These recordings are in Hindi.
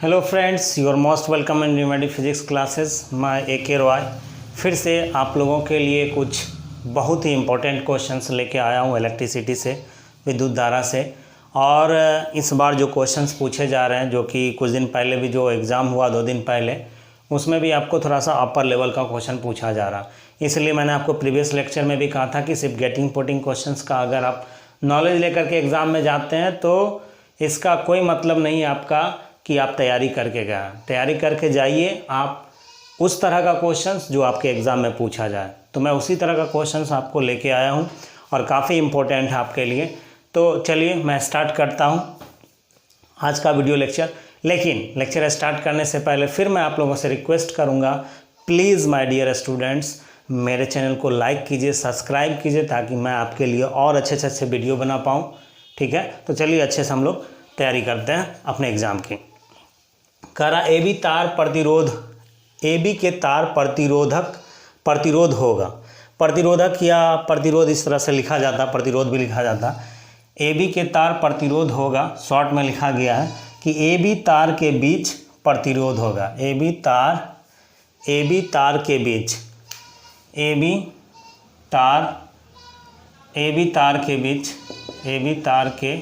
Hello friends, you are most welcome in pneumatic physics classes. मैं ए.के. रॉय फिर से आप लोगों के लिए कुछ बहुत ही इम्पोर्टेंट क्वेश्चंस लेके आया हूँ इलेक्ट्रिसिटी से, विद्युत धारा से। और इस बार जो क्वेश्चंस पूछे जा रहे हैं, जो कि कुछ दिन पहले भी जो एग्ज़ाम हुआ 2 दिन पहले, उसमें भी आपको थोड़ा सा अपर लेवल का क्वेश्चन पूछा जा रहा। इसलिए मैंने आपको प्रीवियस लेक्चर में भी कहा था कि सिर्फ गेटिंग पुटिंग क्वेश्चंस का अगर आप नॉलेज लेकर के एग्ज़ाम में जाते हैं तो इसका कोई मतलब नहीं है आपका कि आप तैयारी करके गए। तैयारी करके जाइए आप उस तरह का क्वेश्चंस जो आपके एग्ज़ाम में पूछा जाए। तो मैं उसी तरह का क्वेश्चंस आपको लेके आया हूँ और काफ़ी इम्पोर्टेंट है आपके लिए। तो चलिए मैं स्टार्ट करता हूँ आज का वीडियो लेक्चर। लेकिन लेक्चर स्टार्ट करने से पहले फिर मैं आप लोगों से रिक्वेस्ट करूँगा, प्लीज़ माय डियर स्टूडेंट्स, मेरे चैनल को लाइक कीजिए, सब्सक्राइब कीजिए, ताकि मैं आपके लिए और अच्छे वीडियो बना पाऊँ। ठीक है, तो चलिए अच्छे से हम लोग तैयारी करते हैं अपने एग्ज़ाम की। करा AB तार प्रतिरोध, AB के तार प्रतिरोध होगा। प्रतिरोधक या प्रतिरोध इस तरह से लिखा जाता, प्रतिरोध भी लिखा जाता। AB के तार प्रतिरोध होगा, शॉर्ट में लिखा गया है कि AB तार के बीच प्रतिरोध होगा। AB तार के बीच, AB तार के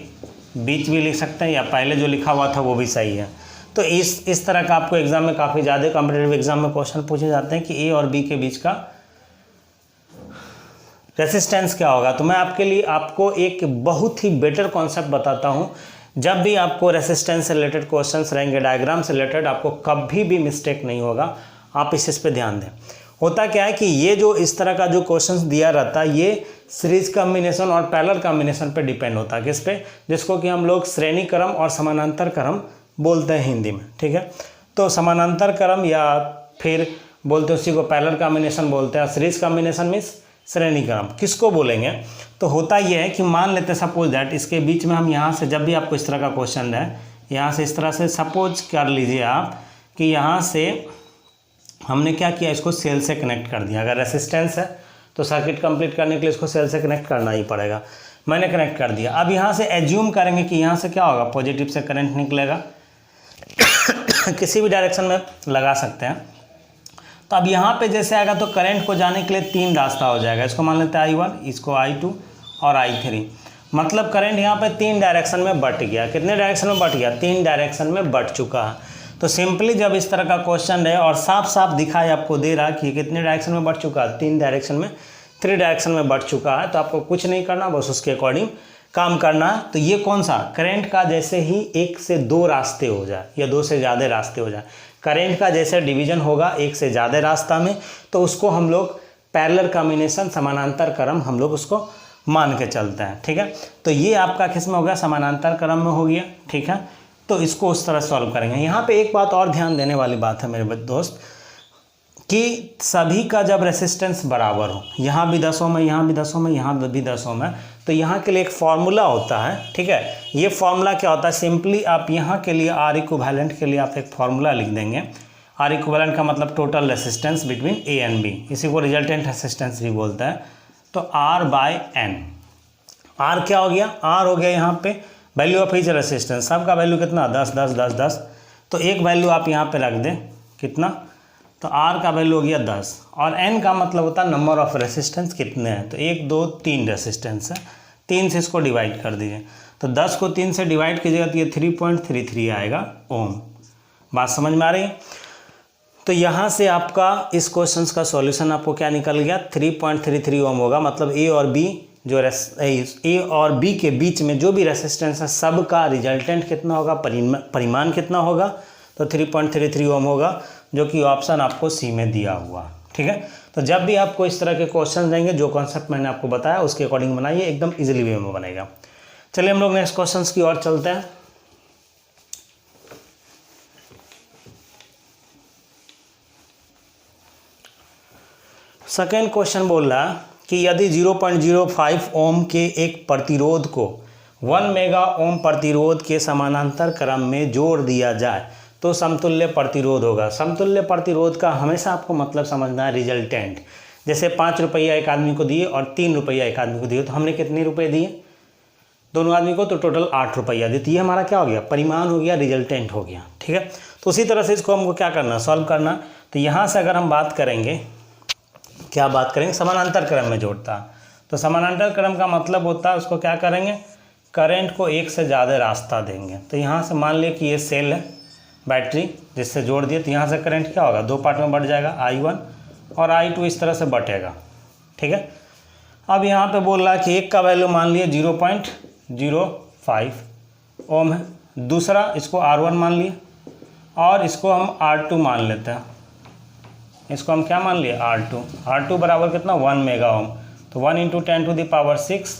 बीच भी लिख सकते हैं, या पहले जो लिखा हुआ था वो भी सही है। तो इस तरह का आपको एग्जाम में काफ़ी ज़्यादा कॉम्पिटिटिव एग्जाम में क्वेश्चन पूछे जाते हैं कि ए और बी के बीच का रेसिस्टेंस क्या होगा। तो मैं आपको एक बहुत ही बेटर कॉन्सेप्ट बताता हूँ। जब भी आपको रेसिस्टेंस से रिलेटेड क्वेश्चंस रहेंगे, डायग्राम से रिलेटेड, आपको कभी भी मिस्टेक नहीं होगा। आप इस पे ध्यान दें। होता क्या है कि ये जो इस तरह का जो क्वेश्चंस दिया रहता है, ये सीरीज कॉम्बिनेशन और पैरेलल कॉम्बिनेशन पे डिपेंड होता है। किस पे? जिसको कि हम लोग श्रेणी क्रम और समानांतर क्रम बोलते हैं हिंदी में। ठीक है, तो समानांतर क्रम या फिर बोलते हैं उसी को पैरेलल कॉम्बिनेशन बोलते हैं। सीरीज कॉम्बिनेशन मीन्स श्रेणी क्रम। किसको बोलेंगे? तो होता यह है कि मान लेते हैं सपोज दैट इसके बीच में हम यहाँ से, जब भी आपको इस तरह का क्वेश्चन है, यहाँ से इस तरह से सपोज कर लीजिए आप कि यहाँ से हमने क्या किया, इसको सेल से कनेक्ट कर दिया। अगर रेसिस्टेंस है तो सर्किट कंप्लीट करने के लिए इसको सेल से कनेक्ट करना ही पड़ेगा। मैंने कनेक्ट कर दिया। अब यहाँ से एज्यूम करेंगे कि यहाँ से क्या होगा, पॉजिटिव से करंट निकलेगा। किसी भी डायरेक्शन में लगा सकते हैं। तो अब यहाँ पे जैसे आएगा तो करंट को जाने के लिए 3 रास्ता हो जाएगा। इसको मान लेते हैं I1, इसको I2 और I3। मतलब करंट यहाँ पे 3 डायरेक्शन में बट गया। कितने डायरेक्शन में बट गया? 3 डायरेक्शन में बट चुका है। तो सिंपली जब इस तरह का क्वेश्चन है और साफ साफ दिखाई आपको दे रहा कि कितने डायरेक्शन में बट चुका है, 3 डायरेक्शन में, 3 डायरेक्शन में बढ़ चुका है, तो आपको कुछ नहीं करना, बस उसके अकॉर्डिंग काम करना है। तो ये कौन सा करंट का जैसे ही 1 से 2 रास्ते हो जाए या 2 से ज़्यादा रास्ते हो जाए, करंट का जैसे डिवीजन होगा 1 से ज़्यादा रास्ता में, तो उसको हम लोग पैरेलल कॉम्बिनेशन, समानांतर क्रम हम लोग उसको मान के चलते हैं। ठीक है, तो ये आपका किस में हो गया? समानांतर क्रम में हो गया। ठीक है, तो इसको उस तरह सॉल्व करेंगे। यहाँ पे एक बात और ध्यान देने वाली बात है मेरे दोस्त, कि सभी का जब रेसिस्टेंस बराबर हो, यहाँ भी 10 ओम है, यहाँ भी 10 ओम है, यहाँ भी 10 ओम है, तो यहाँ के लिए एक फॉर्मूला होता है। ठीक है, ये फॉर्मूला क्या होता है? सिंपली आप यहाँ के लिए R इक्विवेलेंट के लिए आप एक फॉर्मूला लिख देंगे। R इक्विवेलेंट का मतलब total resistance between A and B, इसी को रिजल्टेंट रेसिस्टेंस भी बोलते हैं। तो R/N, R क्या हो गया? R हो गया यहाँ पे वैल्यू ऑफ ईच रेसिस्टेंस। सबका वैल्यू कितना? 10 10 10 10। तो एक वैल्यू आप यहाँ पे रख दें, कितना? तो R का वैल्यू हो गया 10, और N का मतलब होता है नंबर ऑफ रेसिस्टेंस कितने हैं। तो 1 2 3 रेसिस्टेंस है, 3 से इसको डिवाइड कर दीजिए। तो 10 को 3 से डिवाइड कीजिएगा तो ये 3.33 आएगा ओम। बात समझ में आ रही है? तो यहाँ से आपका इस क्वेश्चन का सॉल्यूशन आपको क्या निकल गया? 3.33 ओम होगा। मतलब A और B जो A और B के बीच में जो भी रेसिस्टेंस है, सब का रिजल्टेंट कितना होगा, परिमाण कितना होगा? तो 3.33 ओम होगा, जो कि ऑप्शन आपको सी में दिया हुआ। ठीक है, तो जब भी आपको इस तरह के क्वेश्चन देंगे, जो कॉन्सेप्ट मैंने आपको बताया उसके अकॉर्डिंग बनाइए, एकदम इजीली वे में बनेगा। चलिए हम लोग नेक्स्ट क्वेश्चन की ओर चलते हैं। सेकेंड क्वेश्चन बोल रहा है कि यदि 0.05 ओम के एक प्रतिरोध को 1 मेगा ओम प्रतिरोध के समानांतर क्रम में जोड़ दिया जाए तो समतुल्य प्रतिरोध होगा। समतुल्य प्रतिरोध का हमेशा आपको मतलब समझना है रिजल्टेंट। जैसे 5 रुपया एक आदमी को दिए और 3 रुपया एक आदमी को दिए, तो हमने कितने रुपए दिए? दोनों आदमी को, तो टोटल 8 रुपया देती है। हमारा क्या हो गया? परिमाण हो गया, रिजल्टेंट हो गया। ठीक ठीक है। तो उसी तरह से इसको हमको क्या करना, सॉल्व करना। तो यहाँ से अगर हम बात करेंगे, क्या बात करेंगे, समानांतर क्रम में जोड़ता है। तो समानांतर क्रम का मतलब होता है उसको क्या करेंगे, करंट को एक से ज़्यादा रास्ता देंगे। तो यहाँ से मान लिया कि ये सेल है बैटरी, जिससे जोड़ दिए, तो यहाँ से करंट क्या होगा, दो पार्ट में बढ़ जाएगा, I1 और I2 इस तरह से बटेगा, ठीक है। अब यहाँ पे बोल रहा है कि एक का वैल्यू मान लिए 0.05 ओम है, दूसरा इसको R1 मान लिए और इसको हम R2 मान लेते हैं। इसको हम क्या मान लिए, R2 बराबर कितना, 1 मेगा ओम। तो 1 × 10⁶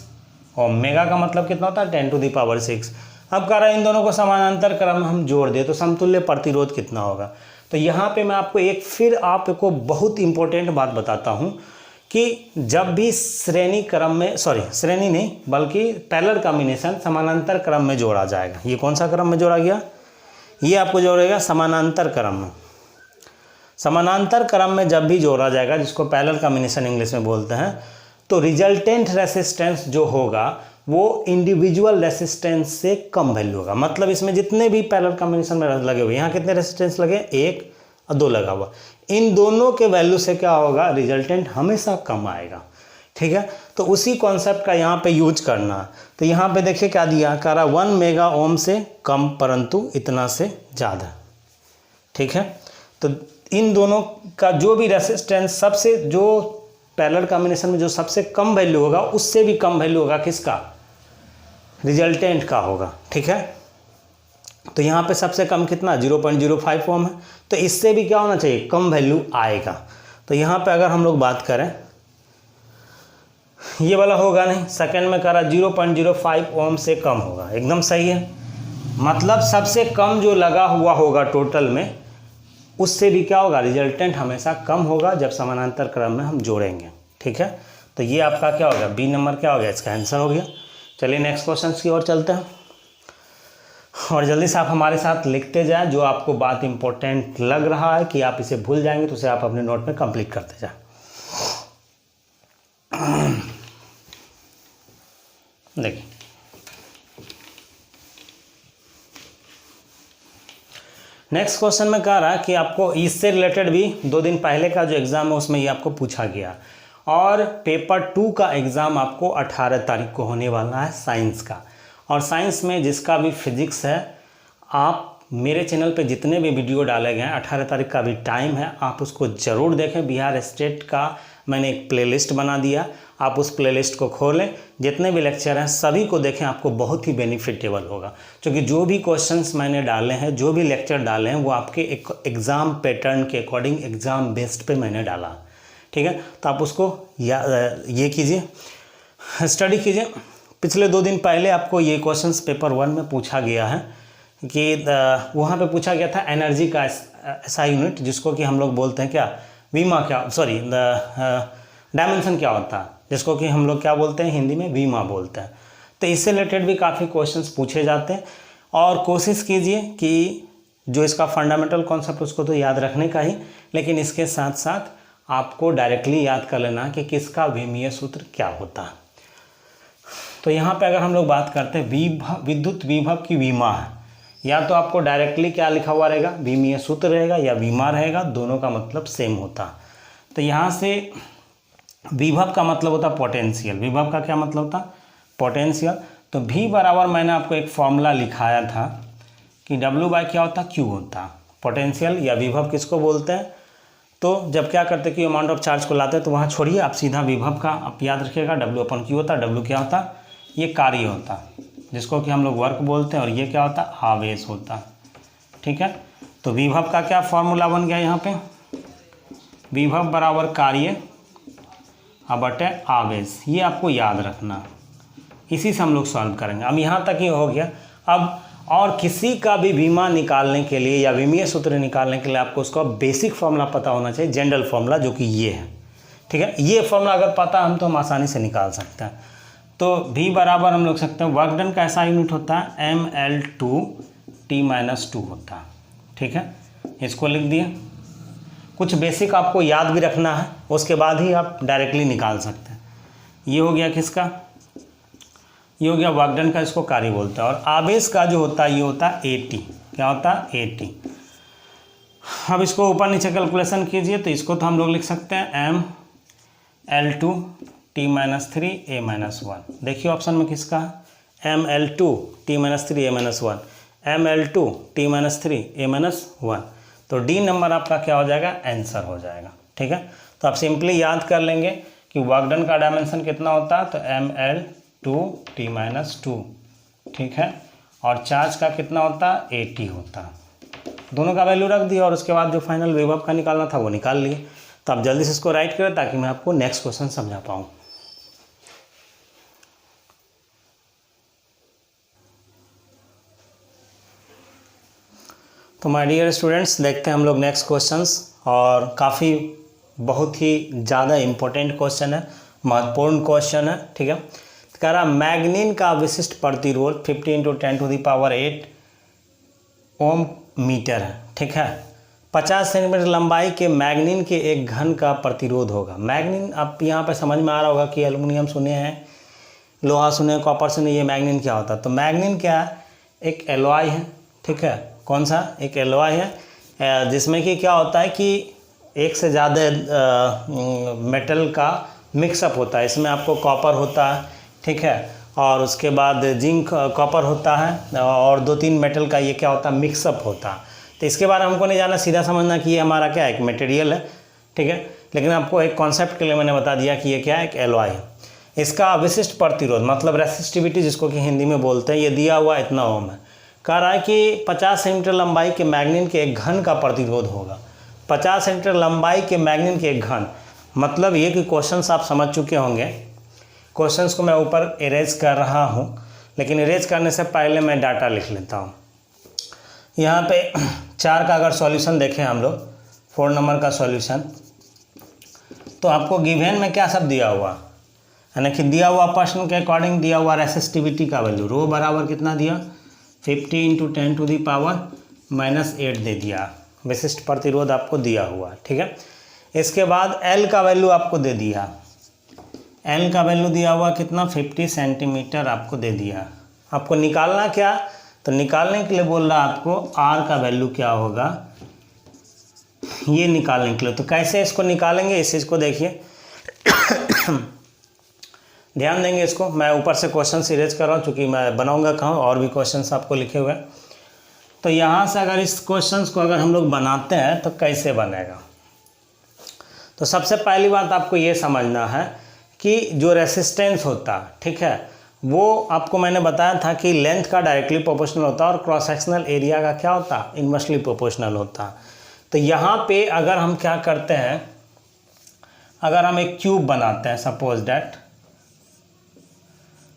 ओम, मेगा का मतलब कितना होता है, 10⁶। अब कह रहा है इन दोनों को समानांतर क्रम हम जोड़ दे तो समतुल्य प्रतिरोध कितना होगा। तो यहाँ पे मैं आपको एक फिर आपको बहुत इंपॉर्टेंट बात बताता हूँ कि जब भी श्रेणी क्रम में, श्रेणी नहीं बल्कि पैरेलल कॉम्बिनेशन समानांतर क्रम में जोड़ा जाएगा। ये कौन सा क्रम में जोड़ा गया, ये आपको जोड़ेगा समानांतर क्रम में। समानांतर क्रम में जब भी जोड़ा जाएगा, जिसको पैरेलल कॉम्बिनेशन इंग्लिश में बोलते हैं, तो रिजल्टेंट रेसिस्टेंस जो होगा वो इंडिविजुअल रेसिस्टेंस से कम वैल्यू होगा। मतलब इसमें जितने भी पैरेलल कॉम्बिनेशन में लगे हुए, यहाँ कितने रेसिस्टेंस लगे, 1 और 2 लगा हुआ, इन दोनों के वैल्यू से क्या होगा, रिजल्टेंट हमेशा कम आएगा, ठीक है। तो उसी कॉन्सेप्ट का यहाँ पे यूज करना। तो यहाँ पे देखिए क्या दिया, कह रहा 1 मेगा ओम से कम परंतु इतना से ज़्यादा, ठीक है। तो इन दोनों का जो भी रेसिस्टेंस, सबसे जो पैरेलल कॉम्बिनेशन में जो सबसे कम वैल्यू होगा, उससे भी कम वैल्यू होगा किसका, रिजल्टेंट का होगा, ठीक है। तो यहाँ पे सबसे कम कितना, 0.05 ओम है, तो इससे भी क्या होना चाहिए, कम वैल्यू आएगा। तो यहाँ पे अगर हम लोग बात करें, ये वाला होगा नहीं, सेकंड में करा 0.05 ओम से कम होगा, एकदम सही है। मतलब सबसे कम जो लगा हुआ होगा टोटल में, उससे भी क्या होगा, रिजल्टेंट हमेशा कम होगा जब समानांतर क्रम में हम जोड़ेंगे, ठीक है। तो ये आपका क्या होगा, बी नंबर क्या हो गया, इसका आंसर हो गया। चलिए नेक्स्ट क्वेश्चन की ओर चलते हैं, और जल्दी से आप हमारे साथ लिखते जाएं। जो आपको बात इंपॉर्टेंट लग रहा है कि आप इसे भूल जाएंगे, तो उसे आप अपने नोट में कंप्लीट करते जाएं। देखिए नेक्स्ट क्वेश्चन में कह रहा है कि आपको इससे रिलेटेड भी 2 दिन पहले का जो एग्ज़ाम है उसमें ये आपको पूछा गया, और पेपर 2 का एग्ज़ाम आपको 18 तारीख को होने वाला है साइंस का। और साइंस में जिसका भी फिजिक्स है, आप मेरे चैनल पे जितने भी वीडियो डाले गए हैं, 18 तारीख का भी टाइम है, आप उसको ज़रूर देखें। बिहार स्टेट का मैंने एक प्लेलिस्ट बना दिया, आप उस प्लेलिस्ट को खोलें, जितने भी लेक्चर हैं सभी को देखें, आपको बहुत ही बेनिफिटेबल होगा। क्योंकि जो भी क्वेश्चंस मैंने डाले हैं, जो भी लेक्चर डाले हैं, वो आपके एक एग्ज़ाम पैटर्न के अकॉर्डिंग एग्ज़ाम बेस्ड पे मैंने डाला, ठीक है। तो आप उसको ये कीजिए, स्टडी कीजिए। पिछले 2 दिन पहले आपको ये क्वेश्चंस पेपर 1 में पूछा गया है कि वहाँ पे पूछा गया था एनर्जी का SI यूनिट, जिसको कि हम लोग बोलते हैं क्या, वीमा, क्या डायमेंशन क्या होता है, जिसको कि हम लोग क्या बोलते हैं हिंदी में, वीमा बोलते हैं। तो इससे रिलेटेड भी काफ़ी क्वेश्चंस पूछे जाते हैं, और कोशिश कीजिए कि जो इसका फंडामेंटल कॉन्सेप्ट उसको तो याद रखने का ही, लेकिन इसके साथ साथ आपको डायरेक्टली याद कर लेना कि किसका विमीय सूत्र क्या होता है। तो यहाँ पे अगर हम लोग बात करते हैं विद्युत विभव की वीमा है, या तो आपको डायरेक्टली क्या लिखा हुआ रहेगा, विमीय सूत्र रहेगा या वीमा रहेगा, दोनों का मतलब सेम होता। तो यहाँ से विभव का मतलब होता पोटेंशियल, विभव का क्या मतलब होता, पोटेंशियल। तो V बराबर मैंने आपको एक फॉर्मूला लिखाया था कि W बाय क्या होता, Q होता। पोटेंशियल या विभव किसको बोलते हैं, तो जब क्या करते कि अमाउंट ऑफ चार्ज को लाते हैं, तो वहाँ छोड़िए, आप सीधा विभव का आप याद रखिएगा, W/Q होता। W क्या होता, ये कार्य होता, जिसको कि हम लोग वर्क बोलते हैं, और ये क्या होता, आवेश होता, ठीक है। तो विभव का क्या फॉर्मूला बन गया यहाँ पे, विभव बराबर कार्य बटे आवेश, ये आपको याद रखना। इसी से हम लोग सॉल्व करेंगे। अब यहाँ तक ही हो गया। अब और किसी का भी विमा निकालने के लिए या विमीय सूत्र निकालने के लिए आपको उसका बेसिक फॉर्मूला पता होना चाहिए, जनरल फॉर्मूला, जो कि ये है, ठीक है। ये फॉर्मूला अगर पता हम तो हम आसानी से निकाल सकते हैं। तो V बराबर हम लोग सकते हैं, वर्क डन का ऐसा यूनिट होता है mL/T-2 होता है, ठीक है। इसको लिख दिए। कुछ बेसिक आपको याद भी रखना है, उसके बाद ही आप डायरेक्टली निकाल सकते हैं। ये हो गया किसका, ये हो गया वर्क डन का, इसको कार्य बोलते हैं। और आवेश का जो होता है ये होता है AT, क्या होता है 80। अब इसको ऊपर नीचे कैलकुलेशन कीजिए तो इसको तो हम लोग लिख सकते हैं ML2 T-3 A-1। देखिए ऑप्शन में किसका है ML2 T-3 A-1, ML2 T-3 A-1। तो डी नंबर आपका क्या हो जाएगा, आंसर हो जाएगा। ठीक है, तो आप सिंपली याद कर लेंगे कि वर्क डन का डायमेंशन कितना होता है, तो ML2 T-2, ठीक है, और चार्ज का कितना होता है 80 होता है। दोनों का वैल्यू रख दिया और उसके बाद जो फाइनल विभव का निकालना था वो निकाल लिए। तो आप जल्दी से इसको राइट करें ताकि मैं आपको नेक्स्ट क्वेश्चन समझा पाऊँ। तो माय डियर स्टूडेंट्स, देखते हैं हम लोग नेक्स्ट क्वेश्चंस, और काफ़ी बहुत ही ज़्यादा इम्पोर्टेंट क्वेश्चन है, महत्वपूर्ण क्वेश्चन है। ठीक है, तो कह रहा मैग्नीन का विशिष्ट प्रतिरोध 50 × 10⁸ ओम मीटर है। ठीक है, 50 सेंटीमीटर लंबाई के मैग्नीन के एक घन का प्रतिरोध होगा। मैग्नीन आप यहाँ पे समझ में आ रहा होगा कि एल्युमिनियम सुने हैं, लोहा सुने, कॉपर सुने, ये मैग्नीन क्या होता है। तो मैग्नीन क्या है, एक एलॉय है। ठीक है, कौन सा, एक एलॉय है जिसमें कि क्या होता है कि एक से ज़्यादा मेटल का मिक्सअप होता है। इसमें आपको कॉपर होता है, ठीक है, और उसके बाद जिंक कॉपर होता है, और 2-3 मेटल का ये क्या होता है, मिक्सअप होता है। तो इसके बारे में हमको नहीं जाना, सीधा समझना कि ये हमारा क्या है, एक मटेरियल है। ठीक है, लेकिन आपको एक कॉन्सेप्ट के लिए मैंने बता दिया कि ये क्या है, एक एलॉय है। इसका विशिष्ट प्रतिरोध मतलब रेसिस्टिविटी जिसको कि हिंदी में बोलते हैं, ये दिया हुआ इतना ओम है। कह रहा है कि 50 सेंटीमीटर लंबाई के मैग्नीन के एक घन का प्रतिरोध होगा। 50 सेंटीमीटर लंबाई के मैग्नीन के एक घन, मतलब ये कि क्वेश्चंस आप समझ चुके होंगे। क्वेश्चंस को मैं ऊपर इरेज कर रहा हूँ, लेकिन इरेज करने से पहले मैं डाटा लिख लेता हूँ। यहाँ पे 4 का अगर सॉल्यूशन देखें हम लोग, 4 नंबर का सॉल्यूशन, तो आपको गिवन में क्या सब दिया हुआ, यानी कि दिया हुआ प्रश्न के अकॉर्डिंग दिया हुआ रेसिस्टिविटी का वैल्यू रो बराबर कितना दिया, 50 × 10⁻⁻8 दे दिया। विशिष्ट प्रतिरोध आपको दिया हुआ। ठीक है, इसके बाद एल का वैल्यू आपको दे दिया, एल का वैल्यू दिया हुआ कितना, 50 सेंटीमीटर आपको दे दिया। आपको निकालना क्या, तो निकालने के लिए बोल रहा है आपको आर का वैल्यू क्या होगा, ये निकालने के लिए। तो कैसे इसको निकालेंगे, इस चीज़ को देखिए ध्यान देंगे इसको। मैं ऊपर से क्वेश्चन इरेज कर रहा हूँ चूँकि मैं बनाऊंगा कहाँ, और भी क्वेश्चंस आपको लिखे हुए हैं। तो यहाँ से अगर इस क्वेश्चंस को अगर हम लोग बनाते हैं तो कैसे बनेगा, तो सबसे पहली बात आपको ये समझना है कि जो रेसिस्टेंस होता, ठीक है, वो आपको मैंने बताया था कि लेंथ का डायरेक्टली प्रोपोर्शनल होता है और क्रॉस सेक्शनल एरिया का क्या होता, इनवर्सली प्रोपोर्शनल होता। तो यहाँ पे अगर हम क्या करते हैं, अगर हम एक क्यूब बनाते हैं सपोज डैट,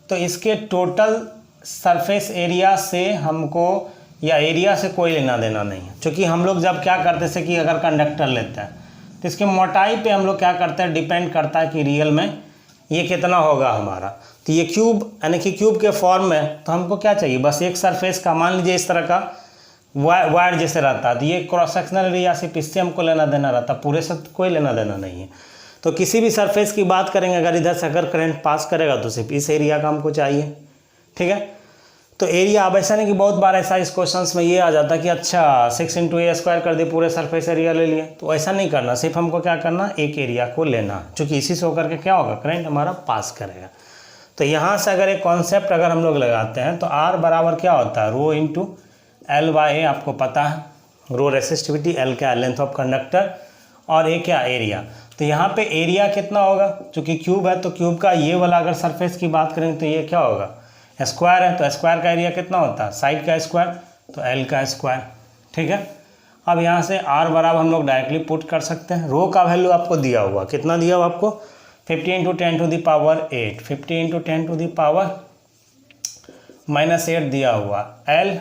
तो इसके टोटल सरफेस एरिया से हमको या एरिया से कोई लेना देना नहीं है। क्योंकि हम लोग जब क्या करते हैं कि अगर कंडक्टर लेते हैं तो इसके मोटाई पे हम लोग क्या करते हैं, डिपेंड करता है कि रियल में ये कितना होगा हमारा। तो ये क्यूब यानी कि क्यूब के फॉर्म में, तो हमको क्या चाहिए, बस एक सरफेस का, मान लीजिए इस तरह का वायर जैसे रहता है, तो ये क्रॉस सेक्शनल एरिया सिर्फ इससे हमको लेना देना रहता, पूरे से कोई लेना देना नहीं है। तो किसी भी सरफेस की बात करेंगे, अगर इधर से अगर करंट पास करेगा तो सिर्फ इस एरिया का हमको चाहिए। ठीक है, तो एरिया, अब ऐसा नहीं कि बहुत बार ऐसा इस क्वेश्चंस में ये आ जाता कि अच्छा 6 × a² कर दिए, पूरे सरफेस एरिया ले लिए। तो ऐसा नहीं करना, सिर्फ हमको क्या करना, एक एरिया को लेना, क्योंकि इसी से होकर के क्या होगा, करंट हमारा पास करेगा। तो यहाँ से अगर एक कॉन्सेप्ट अगर हम लोग लगाते हैं तो R बराबर क्या होता है, रो × L/A, आपको पता है, रो रेसिस्टिविटी, L क्या लेंथ ऑफ कंडक्टर, और A क्या एरिया। तो यहाँ पे एरिया कितना होगा, चूँकि क्यूब है तो क्यूब का ये वाला अगर सरफेस की बात करें तो ये क्या होगा, स्क्वायर है, तो स्क्वायर का एरिया कितना होता है, साइड का स्क्वायर, तो L का स्क्वायर। ठीक है, अब यहाँ से R बराबर हम लोग डायरेक्टली पुट कर सकते हैं। रो का वैल्यू आपको दिया हुआ, कितना दिया हुआ आपको, 50 × 10⁸8, 50 × 10⁻⁻8 दिया हुआ, L,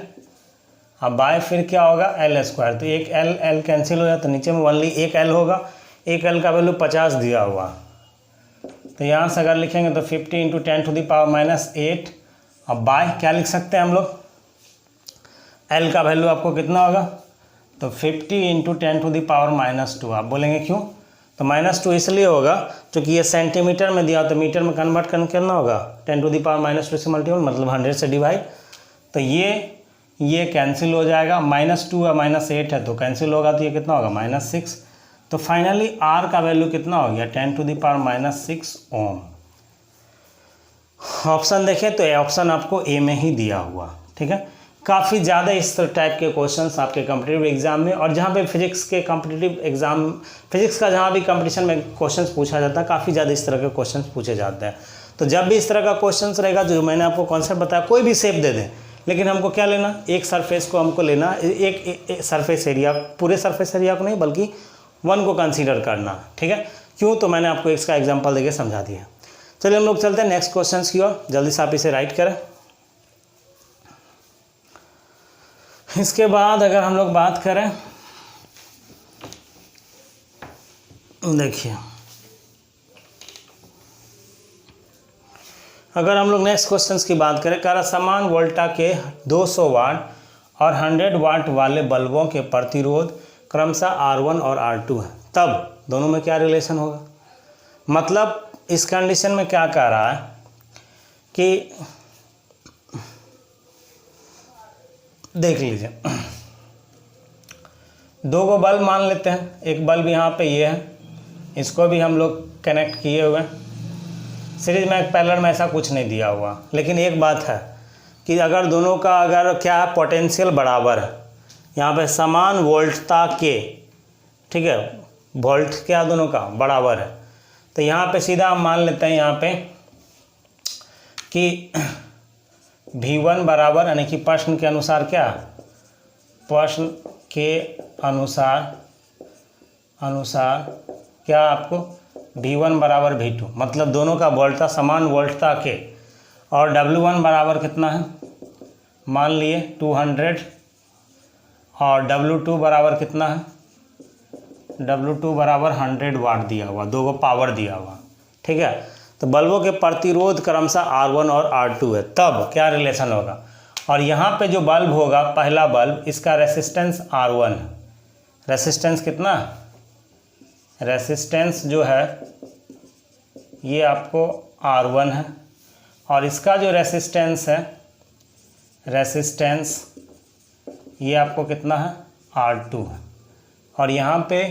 अब बाय फिर क्या होगा, L²। तो एक L कैंसिल हो जाए तो नीचे में ओनली एक L होगा, एक L का वैल्यू 50 दिया हुआ। तो यहाँ से अगर लिखेंगे तो 50 × 10⁻⁸8, अब बाय क्या लिख सकते हैं हम लोग, L का वैल्यू आपको कितना होगा, तो 50 × 10⁻⁻²। आप बोलेंगे क्यों, तो -2 इसलिए होगा क्योंकि ये सेंटीमीटर में दिया, तो मीटर में कन्वर्ट करना होगा, 10⁻⁻² से मल्टीपल, मतलब 100 से डिवाइड। तो ये ये कैंसिल हो जाएगा, -2 या -8 है तो कैंसिल होगा, तो ये कितना होगा -6। तो फाइनली R का वैल्यू कितना हो गया 10⁻⁻6 ओम। ऑप्शन देखें तो ऑप्शन आपको ए में ही दिया हुआ, ठीक है। काफ़ी ज़्यादा इस टाइप के क्वेश्चंस आपके कॉम्पिटिटिव एग्जाम में, और जहाँ पे फिजिक्स के कॉम्पिटिटिव एग्जाम, फिजिक्स का जहाँ भी कंपटीशन में क्वेश्चंस पूछा जाता है, काफ़ी ज़्यादा इस तरह के क्वेश्चंस पूछे जाते हैं। तो जब भी इस तरह का क्वेश्चंस रहेगा, जो मैंने आपको कॉन्सेप्ट बताया, कोई भी शेप दे दें, लेकिन हमको क्या लेना, एक सरफेस को हमको लेना, एक सरफेस एरिया, पूरे सरफेस एरिया को नहीं बल्कि 1 को कंसीडर करना, ठीक है। क्यों, तो मैंने आपको इसका एग्जाम्पल देके समझा दिया। चलिए हम लोग चलते हैं नेक्स्ट क्वेश्चन की ओर, जल्दी से आप इसे राइट करें। इसके बाद अगर हम लोग बात करें, देखिए अगर हम लोग नेक्स्ट क्वेश्चंस की बात करें, कह रहा समान वोल्टा के 200 वाट और 100 वाट वाले बल्बों के प्रतिरोध क्रमशः R1 और R2 है, तब दोनों में क्या रिलेशन होगा। मतलब इस कंडीशन में क्या कह रहा है कि देख लीजिए, 2 को बल्ब मान लेते हैं, एक बल्ब यहाँ पे ये है, इसको भी हम लोग कनेक्ट किए हुए हैं। सीरीज में पैरेलल में ऐसा कुछ नहीं दिया हुआ, लेकिन एक बात है कि अगर दोनों का अगर क्या है पोटेंशियल बराबर है, यहाँ पे समान वोल्टता के, ठीक है, वोल्ट क्या दोनों का बराबर है, तो यहाँ पे सीधा हम मान लेते हैं यहाँ पे कि V1 बराबर, यानी कि प्रश्न के अनुसार क्या, प्रश्न के अनुसार क्या आपको V1 बराबर V2, मतलब दोनों का वोल्टता समान वोल्टता के, और W1 बराबर कितना है, मान लिए 200, और W2 बराबर कितना है, W2 बराबर 100 वाट दिया हुआ, 2 को पावर दिया हुआ, ठीक है। तो बल्बों के प्रतिरोध क्रमशः R1 और R2 है, तब क्या रिलेशन होगा। और यहाँ पे जो बल्ब होगा, पहला बल्ब, इसका रेसिस्टेंस R1 है, रेसिस्टेंस कितना, रेसिस्टेंस जो है ये आपको R1 है, और इसका जो रेसिस्टेंस है, रेसिस्टेंस ये आपको कितना है R2 है, और यहाँ पे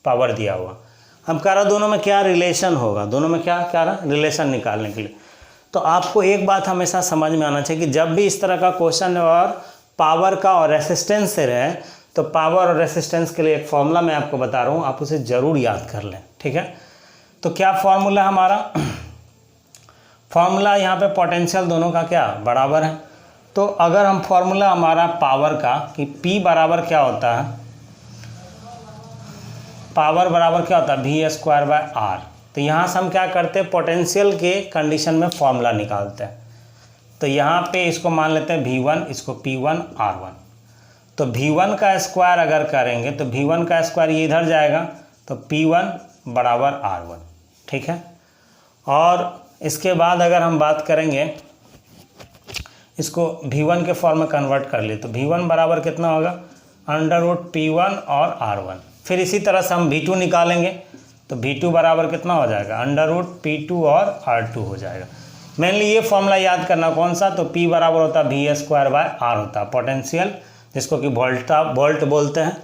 पावर दिया हुआ। हम कह रहा दोनों में क्या रिलेशन होगा, दोनों में क्या कह रहा रिलेशन निकालने के लिए। तो आपको एक बात हमेशा समझ में आना चाहिए कि जब भी इस तरह का क्वेश्चन और पावर का और रेसिस्टेंस से रहे, तो पावर और रेसिस्टेंस के लिए एक फॉर्मूला मैं आपको बता रहा हूँ, आप उसे ज़रूर याद कर लें, ठीक है। तो क्या फॉर्मूला हमारा, फॉर्मूला यहाँ पे पोटेंशियल दोनों का क्या बराबर है। तो अगर हम फॉर्मूला हमारा पावर का कि P बराबर क्या होता है, पावर बराबर क्या होता है V²/R, तो यहाँ से हम क्या करते हैं, पोटेंशियल के कंडीशन में फॉर्मूला निकालते हैं। तो यहाँ पे इसको मान लेते हैं V1, इसको P1 R1। तो V1 का स्क्वायर अगर करेंगे तो V1 का स्क्वायर ये इधर जाएगा, तो P1 बराबर R1, ठीक है। और इसके बाद अगर हम बात करेंगे, इसको V1 के फॉर्म में कन्वर्ट कर ले, तो V1 बराबर कितना होगा √P1 और R1। फिर इसी तरह से हम V2 निकालेंगे, तो V2 बराबर कितना हो जाएगा √P2 और R2 हो जाएगा। मेनली ये फॉर्मूला याद करना, कौन सा, तो P बराबर होता है V²/R होता है पोटेंशियल, जिसको कि वोल्ट बोलते हैं,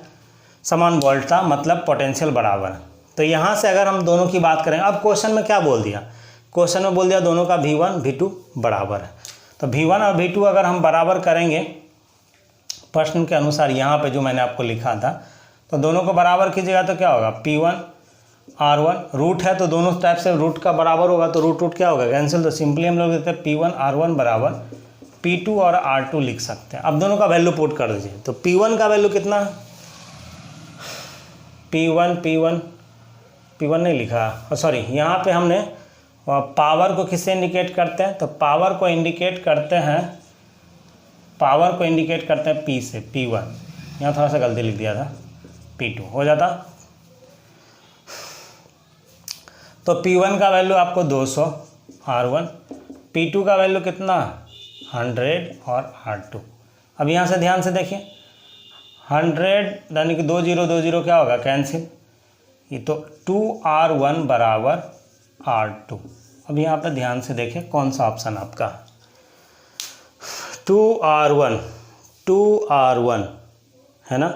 समान वोल्टता मतलब पोटेंशियल बराबर है। तो यहाँ से अगर हम दोनों की बात करें, अब क्वेश्चन में क्या बोल दिया, क्वेश्चन में बोल दिया दोनों का V1 V2 बराबर है। तो V1 और V2 अगर हम बराबर करेंगे प्रश्न के अनुसार, यहाँ पे जो मैंने आपको लिखा था, तो दोनों को बराबर कीजिएगा तो क्या होगा P1 R1, रूट है तो दोनों टाइप से रूट का बराबर होगा, तो रूट क्या होगा कैंसिल, तो सिंपली हम लोग देते हैं P1 R1 बराबर P2 और R2 लिख सकते हैं। अब दोनों का वैल्यू पुट कर दीजिए, तो P1 का वैल्यू कितना है, P1 नहीं लिखा, सॉरी, यहाँ पे हमने पावर को किससे इंडिकेट करते हैं, तो पावर को इंडिकेट करते हैं P से, P1, यहाँ थोड़ा सा गलती लिख दिया था, P2 हो जाता। तो P1 का वैल्यू आपको 200 R1, P2 का वैल्यू कितना 100 और R2। अब यहाँ से ध्यान से देखिए, 100 यानी कि 2 0 क्या होगा कैंसिल, ये तो 2R1 बराबर R2। अब यहाँ पे ध्यान से देखें कौन सा ऑप्शन आपका 2R1, 2R1 है ना,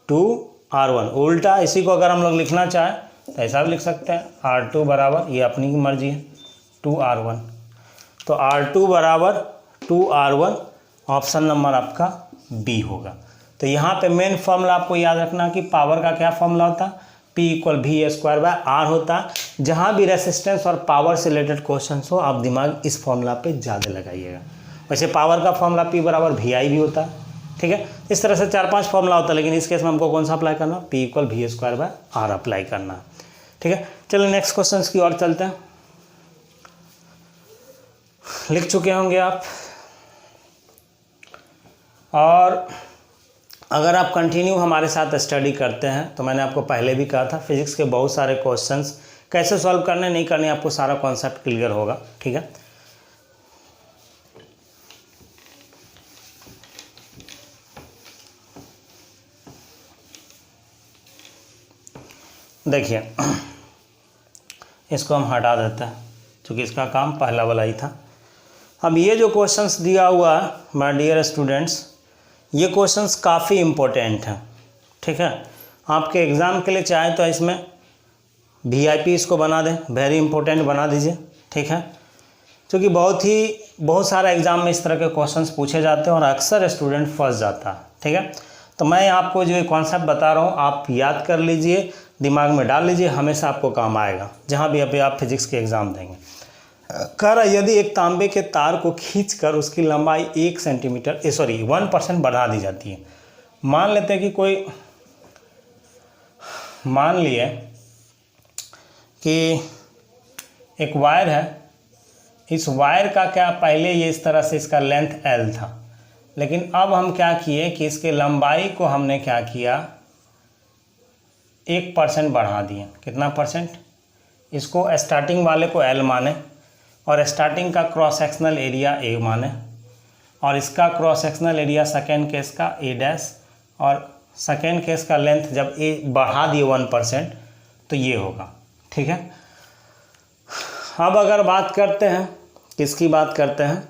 2R1। उल्टा इसी को अगर हम लोग लिखना चाहें तो ऐसा भी लिख सकते हैं, R2 बराबर, ये अपनी की मर्जी है, 2R1। तो R2 बराबर 2R1, ऑप्शन नंबर आपका बी होगा। तो यहाँ पे मेन फॉर्मूला आपको याद रखना कि पावर का क्या फॉर्मूला होता, P = V²/R होता। जहाँ भी रेसिस्टेंस और पावर से रिलेटेड क्वेश्चन हो आप दिमाग इस फॉर्मूला पे ज़्यादा लगाइएगा। वैसे पावर का फॉर्मूला P = VI भी होता है, ठीक है। इस तरह से 4-5 फॉर्मूला होता है, लेकिन इस केस में हमको कौन सा अप्लाई करना, P = V² अप्लाई करना, ठीक है। चलिए नेक्स्ट क्वेश्चन की ओर चलते हैं। लिख चुके होंगे आप, और अगर आप कंटिन्यू हमारे साथ स्टडी करते हैं तो मैंने आपको पहले भी कहा था फिजिक्स के बहुत सारे क्वेश्चंस कैसे सॉल्व करने नहीं करने आपको सारा कॉन्सेप्ट क्लियर होगा, ठीक है। देखिए इसको हम हटा देते हैं क्योंकि इसका काम पहला वाला ही था। अब ये जो क्वेश्चंस दिया हुआ है माय डियर स्टूडेंट्स, ये क्वेश्चंस काफ़ी इम्पोर्टेंट हैं, ठीक है। आपके एग्ज़ाम के लिए चाहे तो इसमें VIP इसको बना दें, वेरी इंपॉर्टेंट बना दीजिए, ठीक है। क्योंकि बहुत सारा एग्ज़ाम में इस तरह के क्वेश्चंस पूछे जाते हैं और अक्सर स्टूडेंट फंस जाता है, ठीक है। तो मैं आपको जो कॉन्सेप्ट बता रहा हूँ आप याद कर लीजिए, दिमाग में डाल लीजिए, हमेशा आपको काम आएगा जहाँ भी अभी आप फिजिक्स के एग्ज़ाम देंगे। कह रहा यदि एक तांबे के तार को खींचकर उसकी लंबाई 1 सेंटीमीटर 1% बढ़ा दी जाती है। मान लेते हैं कि मान लिए कि एक वायर है, इस वायर का क्या पहले ये इस तरह से इसका लेंथ L था, लेकिन अब हम क्या किए कि इसके लंबाई को हमने क्या किया 1% बढ़ा दिए। कितना परसेंट, इसको स्टार्टिंग वाले को L माने और स्टार्टिंग का क्रॉस सेक्शनल एरिया A माने और इसका cross sectional area second case का A' और सेकेंड केस का लेंथ जब A बढ़ा दिए 1% तो ये होगा, ठीक है। अब अगर बात करते हैं, किसकी बात करते हैं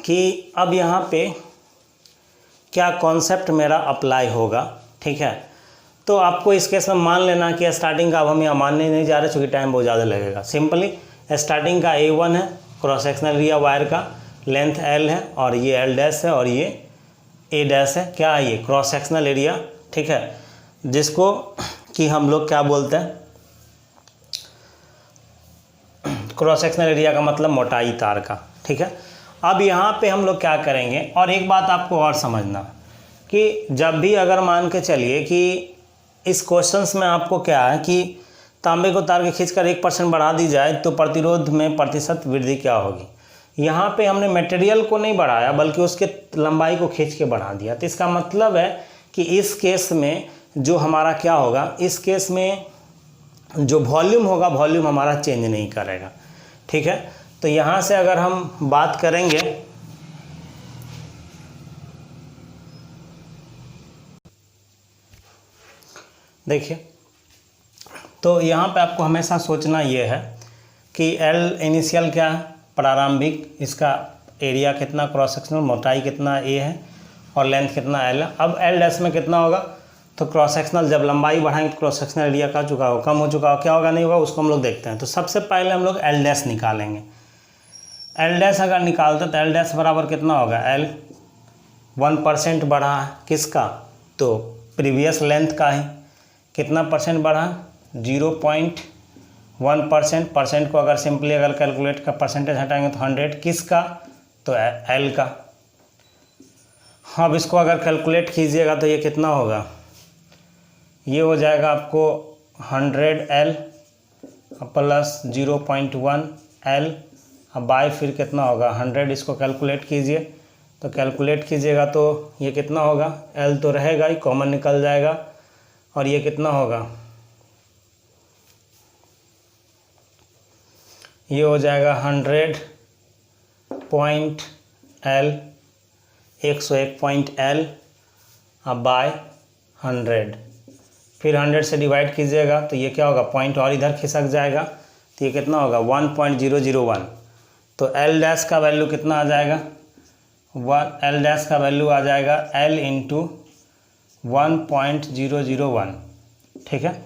कि अब यहाँ पे क्या कॉन्सेप्ट मेरा अप्लाई होगा, ठीक है। तो आपको इस केस में मान लेना कि स्टार्टिंग का अब हम यहाँ मानने नहीं जा रहे क्योंकि टाइम बहुत ज़्यादा लगेगा। सिंपली स्टार्टिंग का A1 है, क्रॉस सेक्शनल एरिया वायर का लेंथ L है और ये L' है और ये A' है। क्या है ये क्रॉस सेक्शनल एरिया, ठीक है, जिसको कि हम लोग क्या बोलते हैं, क्रॉस सेक्शनल एरिया का मतलब मोटाई तार का, ठीक है। अब यहाँ पे हम लोग क्या करेंगे, और एक बात आपको और समझना कि जब भी अगर मान के चलिए कि इस क्वेश्चंस में आपको क्या है कि तांबे को तार के खींचकर 1% बढ़ा दी जाए तो प्रतिरोध में प्रतिशत वृद्धि क्या होगी। यहाँ पे हमने मटेरियल को नहीं बढ़ाया बल्कि उसके लंबाई को खींच के बढ़ा दिया। तो इसका मतलब है कि इस केस में जो हमारा क्या होगा, इस केस में जो वॉल्यूम होगा वॉल्यूम हमारा चेंज नहीं करेगा, ठीक है। तो यहाँ से अगर हम बात करेंगे देखिए, तो यहाँ पे आपको हमेशा सोचना ये है कि L इनिशियल क्या है, प्रारंभिक, इसका एरिया कितना क्रॉस सेक्शनल, मोटाई कितना A है और लेंथ कितना L है। अब L' में कितना होगा, तो क्रॉस सेक्शनल जब लंबाई बढ़ाएंगे तो क्रॉस सेक्शनल एरिया का चुका हो, कम हो चुका हो, क्या होगा नहीं होगा उसको हम लोग देखते हैं। तो सबसे पहले हम लोग L' निकालेंगे। L' अगर निकालते तो L' बराबर कितना होगा, L 1% बढ़ा है किसका, तो प्रीवियस लेंथ का ही। कितना परसेंट बढ़ा, 0.1%। परसेंट को अगर सिंपली अगर कैलकुलेट का परसेंटेज हटाएंगे तो 100 किसका, तो L का। अब इसको अगर कैलकुलेट कीजिएगा तो ये कितना होगा, ये हो जाएगा आपको 100L प्लस 0.1 L। अब बाय फिर कितना होगा 100, इसको कैलकुलेट कीजिए तो कैलकुलेट कीजिएगा तो ये कितना होगा, L तो रहेगा ही, कॉमन निकल जाएगा और ये कितना होगा, ये हो जाएगा 100.L 101.L अब बाय 100। फिर 100 से डिवाइड कीजिएगा तो ये क्या होगा, पॉइंट और इधर खिसक जाएगा तो ये कितना होगा 1.001। तो L' का वैल्यू कितना आ जाएगा एल डैश का वैल्यू आ जाएगा एल इंटू 1.001, ठीक है।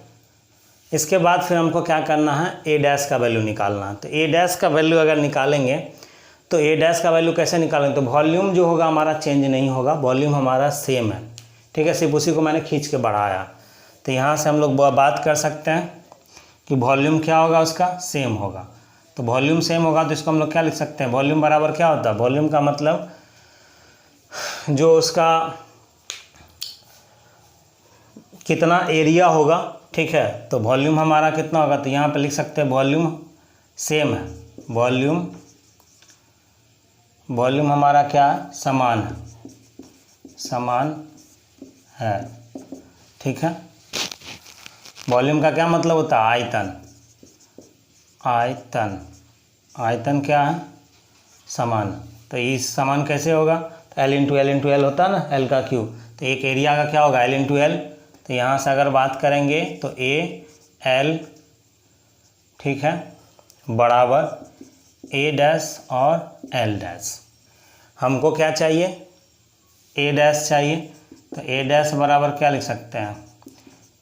इसके बाद फिर हमको क्या करना है, ए डैश का वैल्यू निकालना है। तो ए डैश का वैल्यू अगर निकालेंगे तो ए डैश का वैल्यू कैसे निकालेंगे, तो वॉल्यूम जो होगा हमारा चेंज नहीं होगा, वॉल्यूम हमारा सेम है, ठीक है। सिर्फ उसी को मैंने खींच के बढ़ाया। तो यहाँ से हम लोग बात कर सकते हैं कि वॉल्यूम क्या होगा, उसका सेम होगा। तो वॉल्यूम सेम होगा तो इसको हम लोग क्या लिख सकते हैं, वॉल्यूम बराबर क्या होता है, वॉल्यूम का मतलब जो उसका कितना एरिया होगा, ठीक है। तो वॉल्यूम हमारा कितना होगा, तो यहाँ पे लिख सकते हैं वॉल्यूम सेम है, वॉल्यूम हमारा क्या है, समान है, ठीक है। वॉल्यूम का क्या मतलब होता है, आयतन क्या है, समान। तो इस समान कैसे होगा, तो एल इंटू एल होता है ना, एल का क्यू। तो एक एरिया का क्या होगा, एल इंटू एल। तो यहाँ से अगर बात करेंगे तो ए एल, ठीक है, बराबर ए डैश और एल डैश। हमको क्या चाहिए, ए डैश चाहिए। तो ए डैश बराबर क्या लिख सकते हैं,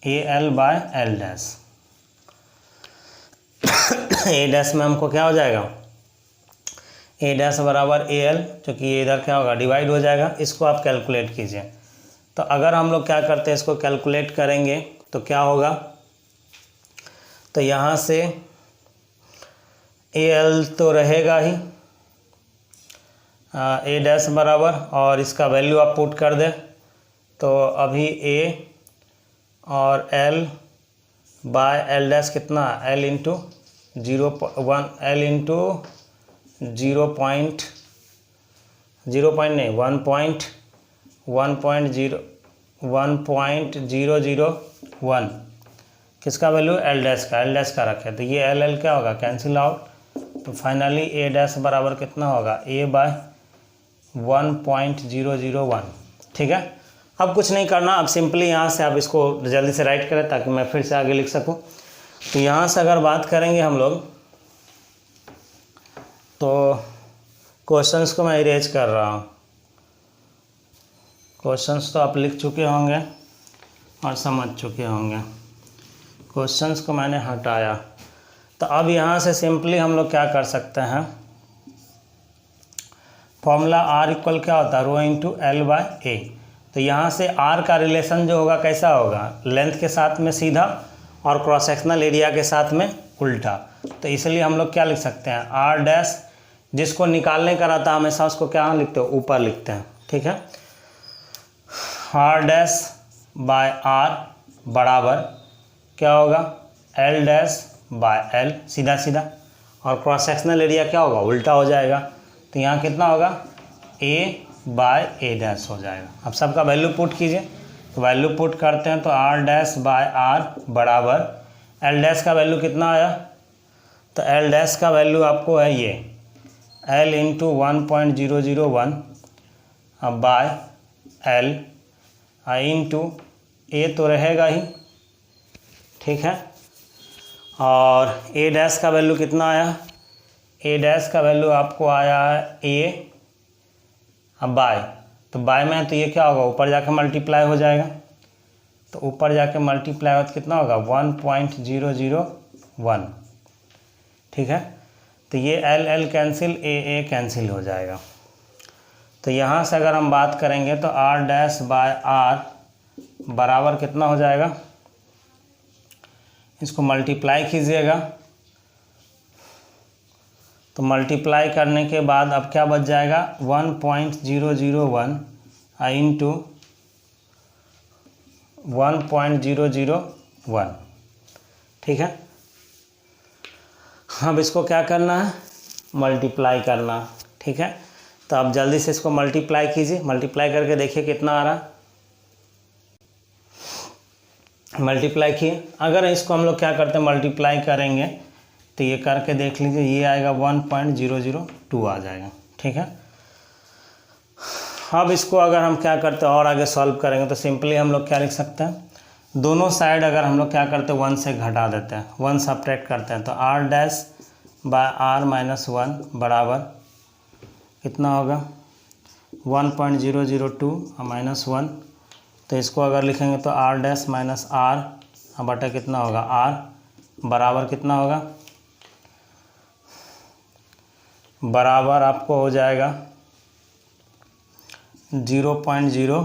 A L by L dash. A dash में हमको क्या हो जाएगा, ए डैश बराबर ए एल, क्योंकि ये इधर क्या होगा, डिवाइड हो जाएगा। इसको आप कैलकुलेट कीजिए। तो अगर हम लोग क्या करते हैं, इसको कैलकुलेट करेंगे तो क्या होगा, तो यहाँ से ए एल तो रहेगा ही, ए डैश बराबर, और इसका वैल्यू आप पुट कर दें तो अभी ए और एल बाय एल डैश कितना, एल इंटू 0.1, एल इंटू 1.001, किसका वैल्यू, एल डैश का रखे। तो ये एल क्या होगा, कैंसिल आउट। तो फाइनली ए डैश बराबर कितना होगा, ए बाय 1.001, ठीक है। अब कुछ नहीं करना, अब सिंपली यहाँ से आप इसको जल्दी से राइट करें ताकि मैं फिर से आगे लिख सकूँ। तो यहाँ से अगर बात करेंगे हम लोग, तो क्वेश्चंस को मैं इरेज कर रहा हूँ। क्वेश्चंस तो आप लिख चुके होंगे और समझ चुके होंगे, क्वेश्चंस को मैंने हटाया। तो अब यहाँ से सिंपली हम लोग क्या कर सकते हैं, फॉर्मूला आर इक्वल क्या होता है, रो इंटू एल बाय ए। तो यहाँ से आर का रिलेशन जो होगा कैसा होगा, लेंथ के साथ में सीधा और क्रॉस सेक्शनल एरिया के साथ में उल्टा। तो इसलिए हम लोग क्या लिख सकते हैं, आर डैश, जिसको निकालने का रहता है हमेशा उसको क्या लिखते हो, ऊपर लिखते हैं, ठीक है। आर डैश बाय आर बराबर क्या होगा, एल डैश बाय एल, सीधा सीधा, और क्रॉस सेक्शनल एरिया क्या होगा, उल्टा हो जाएगा। तो यहाँ कितना होगा, ए बाय ए डैश हो जाएगा। अब सबका वैल्यू पुट कीजिए। तो वैल्यू पुट करते हैं तो आर डैश बाय आर बराबर एल डैश का वैल्यू कितना आया, तो एल डैश का वैल्यू आपको है ये L into 1.001 by L into A तो रहेगा ही, ठीक है। और ए डैश का वैल्यू कितना आया, ए डैश का वैल्यू आपको आया है ए, अब बाय, तो बाय में तो ये क्या होगा, ऊपर जाके मल्टीप्लाई हो जाएगा। तो ऊपर जाके मल्टीप्लाई हो तो कितना होगा, 1.001, ठीक है। तो ये एल एल कैंसिल, ए कैंसिल हो जाएगा। तो यहाँ से अगर हम बात करेंगे तो आर डैश बाय आर बराबर कितना हो जाएगा, इसको मल्टीप्लाई कीजिएगा। तो मल्टीप्लाई करने के बाद अब क्या बच जाएगा, 1.001 इंटू 1.001, ठीक है। अब इसको क्या करना है, मल्टीप्लाई करना, ठीक है। तो आप जल्दी से इसको मल्टीप्लाई कीजिए, मल्टीप्लाई करके देखिए कितना आ रहा है, मल्टीप्लाई किए। अगर इसको हम लोग क्या करते हैं, मल्टीप्लाई करेंगे तो ये करके देख लीजिए, ये आएगा 1.002 आ जाएगा, ठीक है। अब इसको अगर हम क्या करते हैं और आगे सॉल्व करेंगे तो सिंपली हम लोग क्या लिख सकते हैं, दोनों साइड अगर हम लोग क्या करते हैं 1 से घटा देते हैं, 1 सब्ट्रैक्ट करते हैं। तो R dash by R minus 1 बराबर कितना होगा, 1.002 -1, तो इसको अगर लिखेंगे तो r डैश माइनस आर बटा कितना होगा r बराबर कितना होगा, बराबर आपको हो जाएगा 0.002।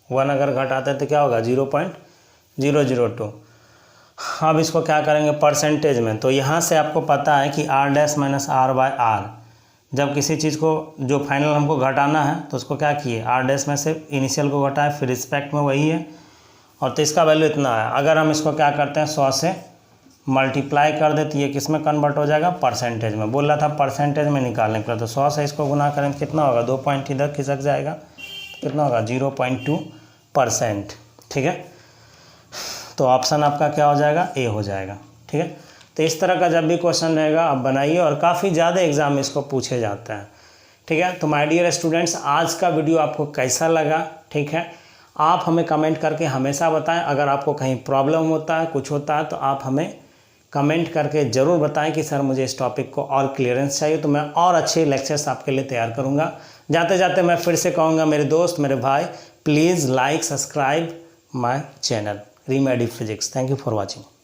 1 अगर घटाते हैं तो क्या होगा 0.002। अब इसको क्या करेंगे परसेंटेज में, तो यहाँ से आपको पता है कि r dash minus R by R, जब किसी चीज़ को जो फाइनल हमको घटाना है तो उसको क्या किए r डैश में से इनिशियल को घटाए, फिर रिस्पेक्ट में वही है, और तो इसका वैल्यू इतना है। अगर हम इसको क्या करते हैं 100 से मल्टीप्लाई कर देते, ये किस में कन्वर्ट हो जाएगा परसेंटेज में, बोल रहा था परसेंटेज में निकालने के लिए, तो 100 से इसको गुना करें तो कितना होगा 2 पॉइंट इधर खिसक जाएगा, तो कितना होगा 0.2%। ठीक है, तो ऑप्शन आपका क्या हो जाएगा ए हो जाएगा। ठीक है, तो इस तरह का जब भी क्वेश्चन रहेगा आप बनाइए, और काफ़ी ज़्यादा एग्जाम में इसको पूछे जाता है। ठीक है, तो माय डियर स्टूडेंट्स आज का वीडियो आपको कैसा लगा, ठीक है, आप हमें कमेंट करके हमेशा बताएं। अगर आपको कहीं प्रॉब्लम होता है, कुछ होता है, तो आप हमें कमेंट करके ज़रूर बताएं कि सर मुझे इस टॉपिक को और क्लियरेंस चाहिए, तो मैं और अच्छे लेक्चर्स आपके लिए तैयार करूंगा। जाते जाते मैं फिर से कहूँगा मेरे दोस्त, मेरे भाई, please like subscribe my channel Remedy Physics. Thank you for watching.